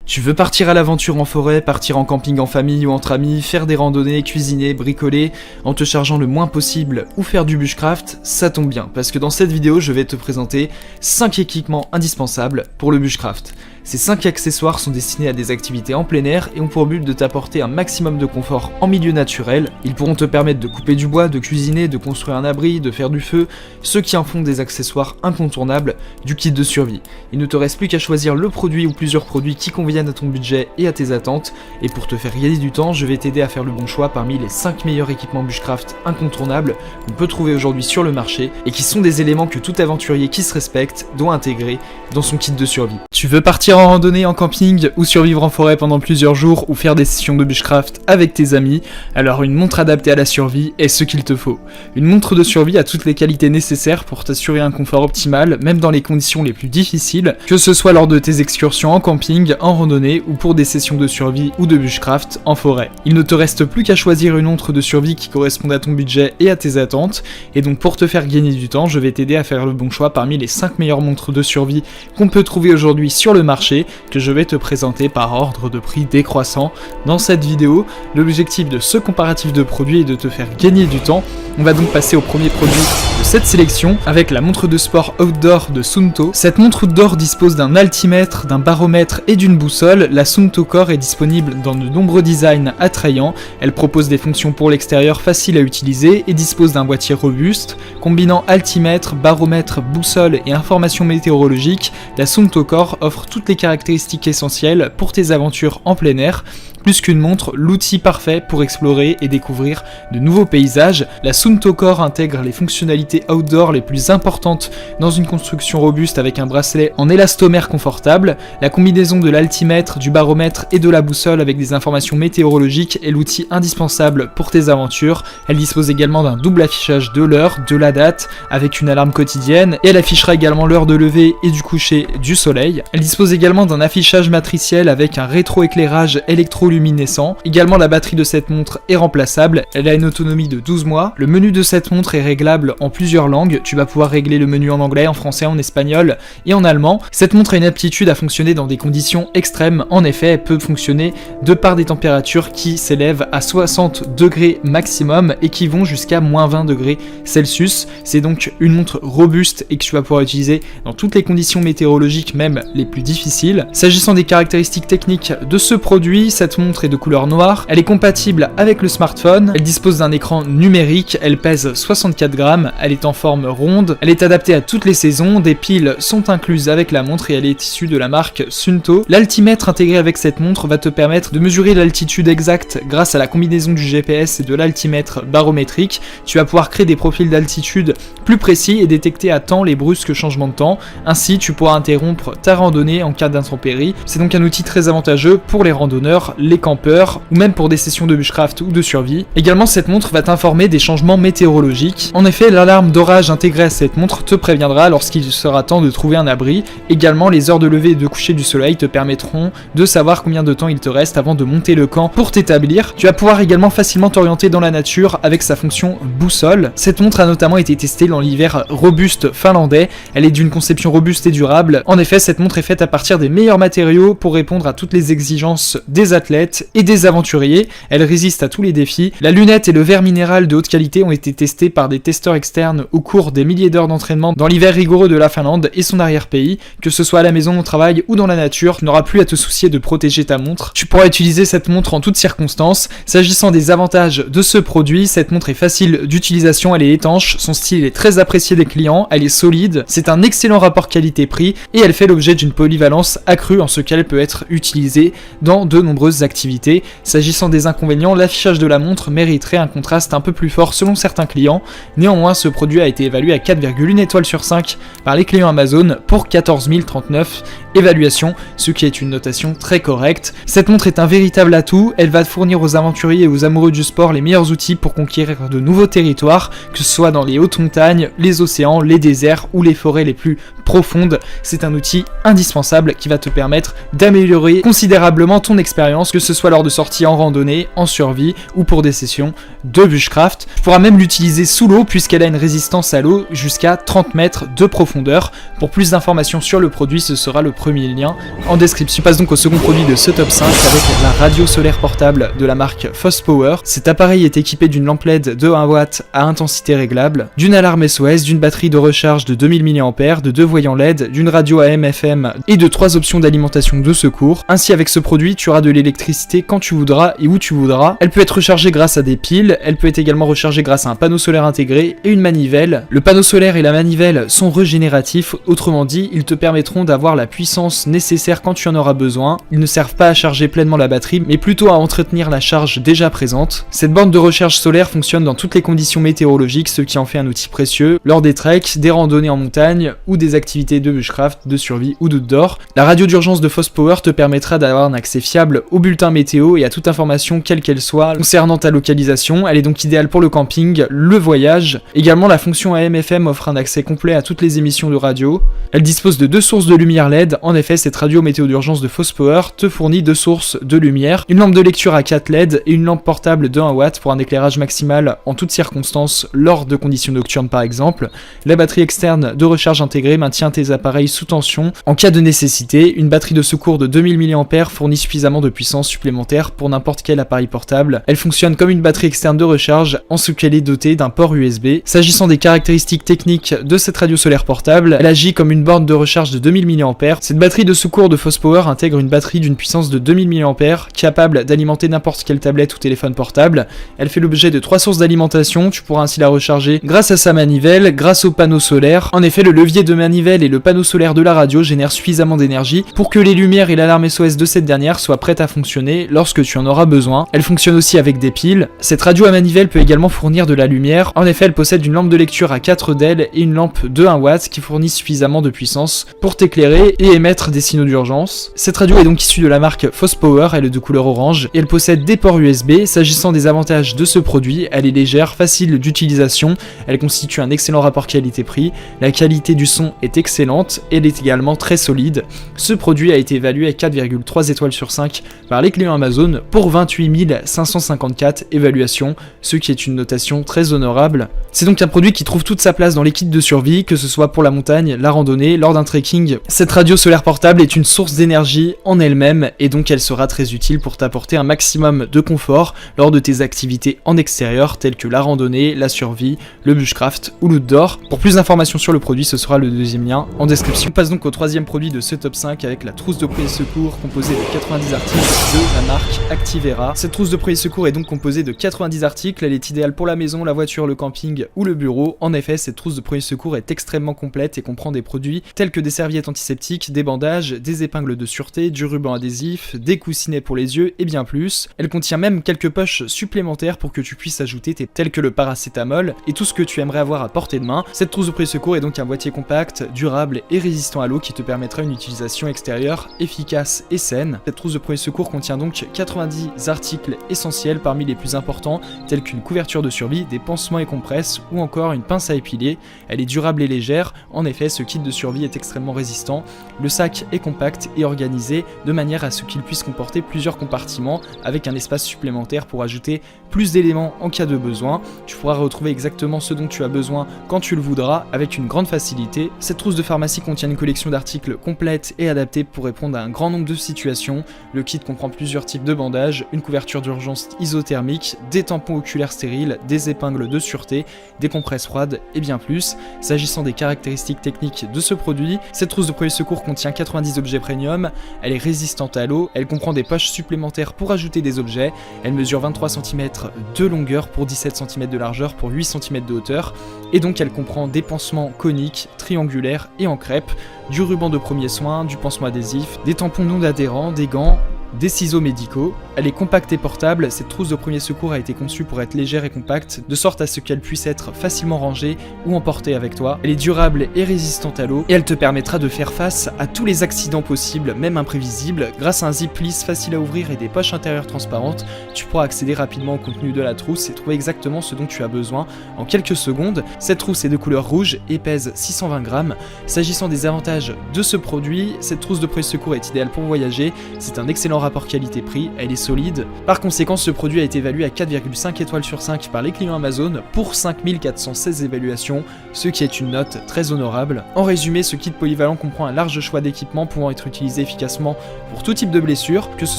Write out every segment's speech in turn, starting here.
Tu veux partir à l'aventure en forêt, partir en camping en famille ou entre amis, faire des randonnées, cuisiner, bricoler, en te chargeant le moins possible ou faire du bushcraft, ça tombe bien, parce que dans cette vidéo je vais te présenter 5 équipements indispensables pour le bushcraft. Ces 5 accessoires sont destinés à des activités en plein air et ont pour but de t'apporter un maximum de confort en milieu naturel. Ils pourront te permettre de couper du bois, de cuisiner, de construire un abri, de faire du feu, ce qui en font des accessoires incontournables du kit de survie. Il ne te reste plus qu'à choisir le produit ou plusieurs produits qui conviennent à ton budget et à tes attentes, et pour te faire gagner du temps, je vais t'aider à faire le bon choix parmi les 5 meilleurs équipements bushcraft incontournables qu'on peut trouver aujourd'hui sur le marché et qui sont des éléments que tout aventurier qui se respecte doit intégrer dans son kit de survie. Tu veux partir en randonnée, en camping ou survivre en forêt pendant plusieurs jours ou faire des sessions de bushcraft avec tes amis, alors une montre adaptée à la survie est ce qu'il te faut. Une montre de survie a toutes les qualités nécessaires pour t'assurer un confort optimal, même dans les conditions les plus difficiles, que ce soit lors de tes excursions en camping, en randonnée ou pour des sessions de survie ou de bushcraft en forêt. Il ne te reste plus qu'à choisir une montre de survie qui corresponde à ton budget et à tes attentes, et donc pour te faire gagner du temps, je vais t'aider à faire le bon choix parmi les 5 meilleures montres de survie qu'on peut trouver aujourd'hui sur le marché, que je vais te présenter par ordre de prix décroissant dans cette vidéo. L'objectif de ce comparatif de produits est de te faire gagner du temps. On va donc passer au premier produit de cette sélection avec la montre de sport outdoor de Suunto. Cette montre outdoor dispose d'un altimètre, d'un baromètre et d'une boussole. La Suunto Core est disponible dans de nombreux designs attrayants. Elle propose des fonctions pour l'extérieur faciles à utiliser et dispose d'un boîtier robuste. Combinant altimètre, baromètre, boussole et informations météorologiques, la Suunto Core offre toutes les caractéristiques essentielles pour tes aventures en plein air. Plus qu'une montre, l'outil parfait pour explorer et découvrir de nouveaux paysages. La Suunto Core intègre les fonctionnalités outdoor les plus importantes dans une construction robuste avec un bracelet en élastomère confortable. La combinaison de l'altimètre, du baromètre et de la boussole avec des informations météorologiques est l'outil indispensable pour tes aventures. Elle dispose également d'un double affichage de l'heure, de la date, avec une alarme quotidienne, et elle affichera également l'heure de lever et du coucher du soleil. Elle dispose également d'un affichage matriciel avec un rétroéclairage électroluminescent. Également, la batterie de cette montre est remplaçable, elle a une autonomie de 12 mois. Le menu de cette montre est réglable en plusieurs langues, tu vas pouvoir régler le menu en anglais, en français, en espagnol et en allemand. Cette montre a une aptitude à fonctionner dans des conditions extrêmes, en effet elle peut fonctionner de par des températures qui s'élèvent à 60 degrés maximum et qui vont jusqu'à moins 20 degrés Celsius. C'est donc une montre robuste et que tu vas pouvoir utiliser dans toutes les conditions météorologiques, même les plus difficiles. S'agissant des caractéristiques techniques de ce produit, cette montre est de couleur noire, elle est compatible avec le smartphone, elle dispose d'un écran numérique, elle pèse 64 grammes, elle est en forme ronde, elle est adaptée à toutes les saisons, des piles sont incluses avec la montre et elle est issue de la marque Suunto. L'altimètre intégré avec cette montre va te permettre de mesurer l'altitude exacte grâce à la combinaison du GPS et de l'altimètre barométrique. Tu vas pouvoir créer des profils d'altitude plus précis et détecter à temps les brusques changements de temps. Ainsi, tu pourras interrompre ta randonnée en cas d'intempérie. C'est donc un outil très avantageux pour les randonneurs, les campeurs ou même pour des sessions de bushcraft ou de survie. Également, cette montre va t'informer des changements météorologiques. En effet, l'alarme d'orage intégrée à cette montre te préviendra lorsqu'il sera temps de trouver un abri. Également, les heures de lever et de coucher du soleil te permettront de savoir combien de temps il te reste avant de monter le camp pour t'établir. Tu vas pouvoir également facilement t'orienter dans la nature avec sa fonction boussole. Cette montre a notamment été testée dans l'hiver robuste finlandais. Elle est d'une conception robuste et durable. En effet, cette montre est faite à partir des meilleurs matériaux pour répondre à toutes les exigences des athlètes et des aventuriers. Elle résiste à tous les défis. La lunette et le verre minéral de haute qualité ont été testés par des testeurs externes au cours des milliers d'heures d'entraînement dans l'hiver rigoureux de la Finlande et son arrière-pays. Que ce soit à la maison, au travail ou dans la nature, tu n'auras plus à te soucier de protéger ta montre. Tu pourras utiliser cette montre en toutes circonstances. S'agissant des avantages de ce produit, cette montre est facile d'utilisation, elle est étanche, son style est très apprécié des clients, elle est solide, c'est un excellent rapport qualité-prix et elle fait l'objet d'une polyvalence accrue en ce qu'elle peut être utilisée dans de nombreuses activités. S'agissant des inconvénients, l'affichage de la montre mériterait un contraste un peu plus fort selon certains clients. Néanmoins, ce produit a été évalué à 4,1 étoiles sur 5 par les clients Amazon pour 14 039 évaluations, ce qui est une notation très correcte. Cette montre est un véritable atout, elle va fournir aux aventuriers et aux amoureux du sport les meilleurs outils pour conquérir de nouveaux territoires, que ce soit dans les hautes montagnes, les océans, les déserts ou les forêts les plus profondes. C'est un outil indispensable portable qui va te permettre d'améliorer considérablement ton expérience, que ce soit lors de sorties en randonnée, en survie ou pour des sessions de bushcraft. Tu pourras même l'utiliser sous l'eau puisqu'elle a une résistance à l'eau jusqu'à 30 mètres de profondeur. Pour plus d'informations sur le produit, ce sera le premier lien en description. On passe donc au second produit de ce top 5 avec la radio solaire portable de la marque Fospower. Cet appareil est équipé d'une lampe LED de 1 watt à intensité réglable, d'une alarme SOS, d'une batterie de recharge de 2000 mAh, de 2 voyants LED, d'une radio AM/FM et de 3 options d'alimentation de secours. Ainsi, avec ce produit, tu auras de l'électricité quand tu voudras et où tu voudras. Elle peut être rechargée grâce à des piles, elle peut être également rechargée grâce à un panneau solaire intégré et une manivelle. Le panneau solaire et la manivelle sont régénératifs, autrement dit, ils te permettront d'avoir la puissance nécessaire quand tu en auras besoin. Ils ne servent pas à charger pleinement la batterie, mais plutôt à entretenir la charge déjà présente. Cette borne de recharge solaire fonctionne dans toutes les conditions météorologiques, ce qui en fait un outil précieux lors des treks, des randonnées en montagne ou des activités de bushcraft, de survie ou d'outdoor. La radio d'urgence de Fospower te permettra d'avoir un accès fiable au bulletin météo et à toute information quelle qu'elle soit concernant ta localisation. Elle est donc idéale pour le camping, le voyage. Également, la fonction AM/FM offre un accès complet à toutes les émissions de radio. Elle dispose de 2 sources de lumière LED. En effet, cette radio météo d'urgence de Fospower te fournit 2 sources de lumière, une lampe de lecture à 4 LED et une lampe portable de 1 watt pour un éclairage maximal en toutes circonstances lors de conditions nocturnes par exemple. La batterie externe de recharge intégrée maintient tes appareils sous tension en cas de nécessité. Une batterie de secours de 2000 mAh fournit suffisamment de puissance supplémentaire pour n'importe quel appareil portable. Elle fonctionne comme une batterie externe de recharge en ce qu'elle est dotée d'un port USB. S'agissant des caractéristiques techniques de cette radio solaire portable, elle agit comme une borne de recharge de 2000 mAh. Cette batterie de secours de Fospower intègre une batterie d'une puissance de 2000 mAh capable d'alimenter n'importe quelle tablette ou téléphone portable. Elle fait l'objet de 3 sources d'alimentation, tu pourras ainsi la recharger grâce à sa manivelle, grâce au panneau solaire. En effet, le levier de manivelle et le panneau solaire de la radio génèrent suffisamment d'énergie pour que les lumières et l'alarme SOS de cette dernière soient prêtes à fonctionner lorsque tu en auras besoin. Elle fonctionne aussi avec des piles. Cette radio à manivelle peut également fournir de la lumière. En effet, elle possède une lampe de lecture à 4 DEL et une lampe de 1 watt qui fournit suffisamment de puissance pour t'éclairer et émettre des signaux d'urgence. Cette radio est donc issue de la marque Fospower, elle est de couleur orange et elle possède des ports USB. S'agissant des avantages de ce produit, elle est légère, facile d'utilisation, elle constitue un excellent rapport qualité-prix, la qualité du son est excellente et elle est également très solide. Ce produit a été évalué à 4,3 étoiles sur 5 par les clients Amazon pour 28 554 évaluations, ce qui est une notation très honorable. C'est donc un produit qui trouve toute sa place dans les kits de survie, que ce soit pour la montagne, la randonnée, lors d'un trekking. Cette radio solaire portable est une source d'énergie en elle-même et donc elle sera très utile pour t'apporter un maximum de confort lors de tes activités en extérieur telles que la randonnée, la survie, le bushcraft ou l'outdoor. Pour plus d'informations sur le produit, ce sera le deuxième lien en description. On passe donc au troisième produit de ce top 5 avec la trousse de premier secours composée de 90 articles de la marque Activera. Cette trousse de premier secours est donc composée de 90 articles, elle est idéale pour la maison, la voiture, le camping ou le bureau. En effet, cette trousse de premier secours est extrêmement complète et comprend des produits tels que des serviettes antiseptiques, des bandages, des épingles de sûreté, du ruban adhésif, des coussinets pour les yeux et bien plus. Elle contient même quelques poches supplémentaires pour que tu puisses ajouter tels que le paracétamol et tout ce que tu aimerais avoir à portée de main. Cette trousse de premier secours est donc un boîtier compact, durable et résistant à l'eau qui te permettra une utilisation extérieure efficace et saine. Cette trousse de premier secours contient donc 90 articles essentiels parmi les plus importants tels qu'une couverture de survie, des pansements et compresses ou encore une pince à épiler. Elle est durable et légère, en effet ce kit de survie est extrêmement résistant. Le sac est compact et organisé de manière à ce qu'il puisse comporter plusieurs compartiments avec un espace supplémentaire pour ajouter plus d'éléments en cas de besoin. Tu pourras retrouver exactement ce dont tu as besoin quand tu le voudras avec une grande facilité. Cette trousse de pharmacie contient une collection d'articles complète et adaptée pour répondre à un grand nombre de situations. Le kit comprend plusieurs types de bandages, une couverture d'urgence isothermique, des tampons oculaires stériles, des épingles de sûreté, des compresses froides et bien plus. S'agissant des caractéristiques techniques de ce produit, cette trousse de premier secours contient 90 objets premium, elle est résistante à l'eau, elle comprend des poches supplémentaires pour ajouter des objets, elle mesure 23 cm de longueur pour 17 cm de largeur pour 8 cm de hauteur, et donc elle comprend des pansements coniques, triangulaires et en crêpe, du ruban de premier soin, du pansement adhésif, des tampons non adhérents, des gants, des ciseaux médicaux. Elle est compacte et portable, cette trousse de premier secours a été conçue pour être légère et compacte, de sorte à ce qu'elle puisse être facilement rangée ou emportée avec toi. Elle est durable et résistante à l'eau, et elle te permettra de faire face à tous les accidents possibles, même imprévisibles. Grâce à un zip lisse facile à ouvrir et des poches intérieures transparentes, tu pourras accéder rapidement au contenu de la trousse et trouver exactement ce dont tu as besoin en quelques secondes. Cette trousse est de couleur rouge et pèse 620 grammes. S'agissant des avantages de ce produit, cette trousse de premier secours est idéale pour voyager, c'est un excellent rapport qualité-prix, elle est solide. Par conséquent, ce produit a été évalué à 4,5 étoiles sur 5 par les clients Amazon pour 5416 évaluations, ce qui est une note très honorable. En résumé, ce kit polyvalent comprend un large choix d'équipements pouvant être utilisé efficacement pour tout type de blessure, que ce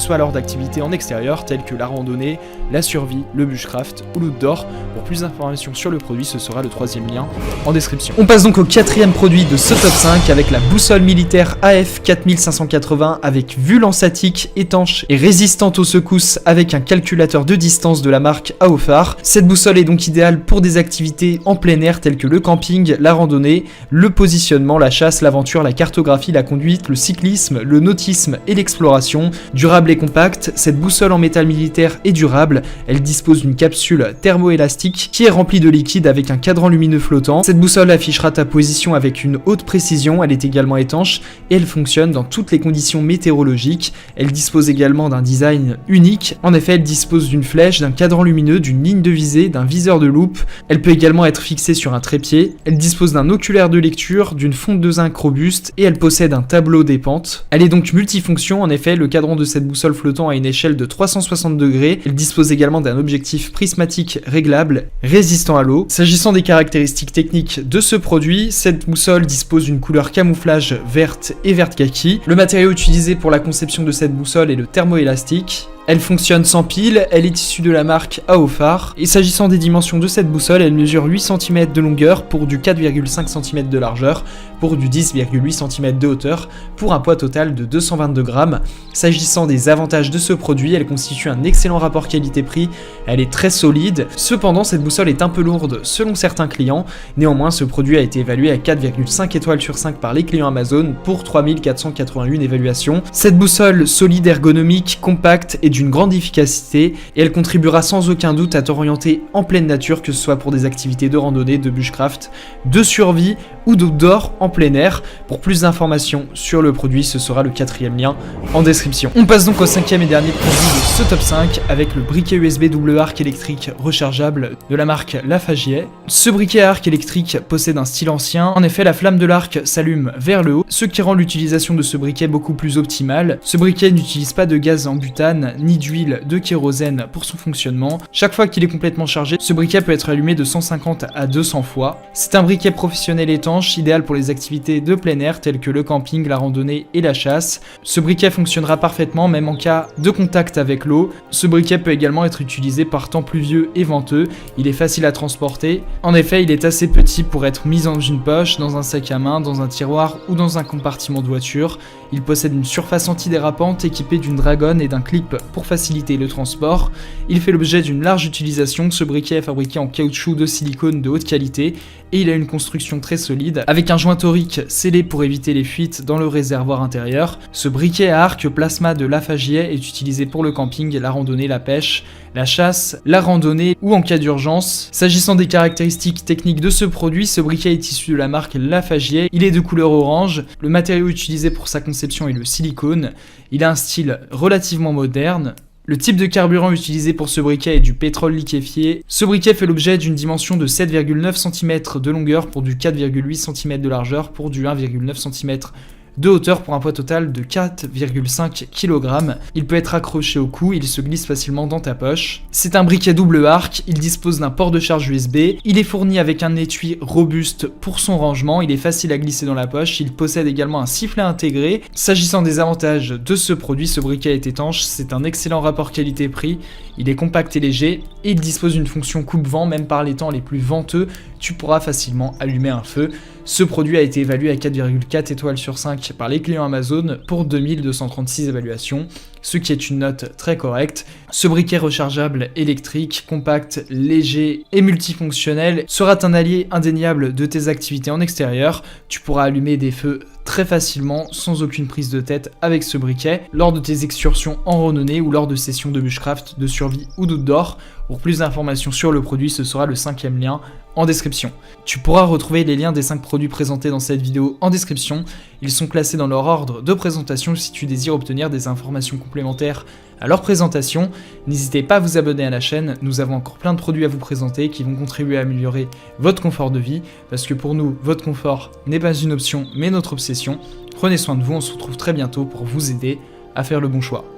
soit lors d'activités en extérieur telles que la randonnée, la survie, le bushcraft ou l'outdoor. Pour plus d'informations sur le produit, ce sera le troisième lien en description. On passe donc au quatrième produit de ce top 5 avec la boussole militaire AF 4580 avec vue lansatique, étanche et résistante aux secousses avec un calculateur de distance de la marque Aofar. Cette boussole est donc idéale pour des activités en plein air telles que le camping, la randonnée, le positionnement, la chasse, l'aventure, la cartographie, la conduite, le cyclisme, le nautisme et l'exploration. Durable et compacte, cette boussole en métal militaire est durable. Elle dispose d'une capsule thermoélastique qui est remplie de liquide avec un cadran lumineux flottant. Cette boussole affichera ta position avec une haute précision, elle est également étanche et elle fonctionne dans toutes les conditions météorologiques. Elle dispose également d'un design unique. En effet, elle dispose d'une flèche, d'un cadran lumineux, d'une ligne de visée, d'un viseur de loupe. Elle peut également être fixée sur un trépied. Elle dispose d'un oculaire de lecture, d'une fonte de zinc robuste et elle possède un tableau des pentes. Elle est donc multifonction. En effet, le cadran de cette boussole flottant a une échelle de 360 degrés. Elle dispose également d'un objectif prismatique réglable, résistant à l'eau. S'agissant des caractéristiques techniques de ce produit, cette boussole dispose d'une couleur camouflage verte et verte kaki. Le matériau utilisé pour la conception de cette boussole est le thermoélastique. Elle fonctionne sans pile, elle est issue de la marque Aofar. Et s'agissant des dimensions de cette boussole, elle mesure 8 cm de longueur pour du 4,5 cm de largeur, pour du 10,8 cm de hauteur, pour un poids total de 222 grammes. S'agissant des avantages de ce produit, elle constitue un excellent rapport qualité-prix, elle est très solide. Cependant, cette boussole est un peu lourde selon certains clients. Néanmoins, ce produit a été évalué à 4,5 étoiles sur 5 par les clients Amazon pour 3481 évaluations. Cette boussole solide, ergonomique, compacte et d'une grande efficacité et elle contribuera sans aucun doute à t'orienter en pleine nature, que ce soit pour des activités de randonnée, de bushcraft, de survie ou d'outdoor en plein air. Pour plus d'informations sur le produit, ce sera le quatrième lien en description. On passe donc au cinquième et dernier produit de ce top 5 avec le briquet USB double arc électrique rechargeable de la marque Lafagier. Ce briquet à arc électrique possède un style ancien. En effet, la flamme de l'arc s'allume vers le haut, ce qui rend l'utilisation de ce briquet beaucoup plus optimale. Ce briquet n'utilise pas de gaz en butane ni d'huile de kérosène pour son fonctionnement. Chaque fois qu'il est complètement chargé, ce briquet peut être allumé de 150 à 200 fois. C'est un briquet professionnel étanche, idéal pour les activités de plein air telles que le camping, la randonnée et la chasse. Ce briquet fonctionnera parfaitement même en cas de contact avec l'eau. Ce briquet peut également être utilisé par temps pluvieux et venteux. Il est facile à transporter. En effet, il est assez petit pour être mis dans une poche, dans un sac à main, dans un tiroir ou dans un compartiment de voiture. Il possède une surface antidérapante équipée d'une dragonne et d'un clip pour faciliter le transport. Il fait l'objet d'une large utilisation. Ce briquet est fabriqué en caoutchouc de silicone de haute qualité et il a une construction très solide avec un joint torique scellé pour éviter les fuites dans le réservoir intérieur. Ce briquet à arc plasma de Lafagier est utilisé pour le camping, la randonnée, la pêche, la chasse, la randonnée ou en cas d'urgence. S'agissant des caractéristiques techniques de ce produit, ce briquet est issu de la marque Lafagier. Il est de couleur orange. Le matériau utilisé pour sa conception est le silicone. Il a un style relativement moderne. Le type de carburant utilisé pour ce briquet est du pétrole liquéfié. Ce briquet fait l'objet d'une dimension de 7,9 cm de longueur pour du 4,8 cm de largeur pour du 1,9 cm de hauteur pour un poids total de 4,5 kg. Il peut être accroché au cou, il se glisse facilement dans ta poche. C'est un briquet double arc, il dispose d'un port de charge USB, il est fourni avec un étui robuste pour son rangement, il est facile à glisser dans la poche, il possède également un sifflet intégré. S'agissant des avantages de ce produit, ce briquet est étanche, c'est un excellent rapport qualité-prix, il est compact et léger, et il dispose d'une fonction coupe-vent, même par les temps les plus venteux, tu pourras facilement allumer un feu. Ce produit a été évalué à 4,4 étoiles sur 5 par les clients Amazon pour 2236 évaluations, ce qui est une note très correcte. Ce briquet rechargeable électrique, compact, léger et multifonctionnel sera un allié indéniable de tes activités en extérieur. Tu pourras allumer des feux très facilement, sans aucune prise de tête avec ce briquet, lors de tes excursions en randonnée ou lors de sessions de bushcraft, de survie ou d'outdoor. Pour plus d'informations sur le produit, ce sera le 5e lien en description. Tu pourras retrouver les liens des 5 produits présentés dans cette vidéo en description. Ils sont classés dans leur ordre de présentation si tu désires obtenir des informations complémentaires à leur présentation. N'hésitez pas à vous abonner à la chaîne, nous avons encore plein de produits à vous présenter qui vont contribuer à améliorer votre confort de vie, parce que pour nous, votre confort n'est pas une option mais notre obsession. Prenez soin de vous, on se retrouve très bientôt pour vous aider à faire le bon choix.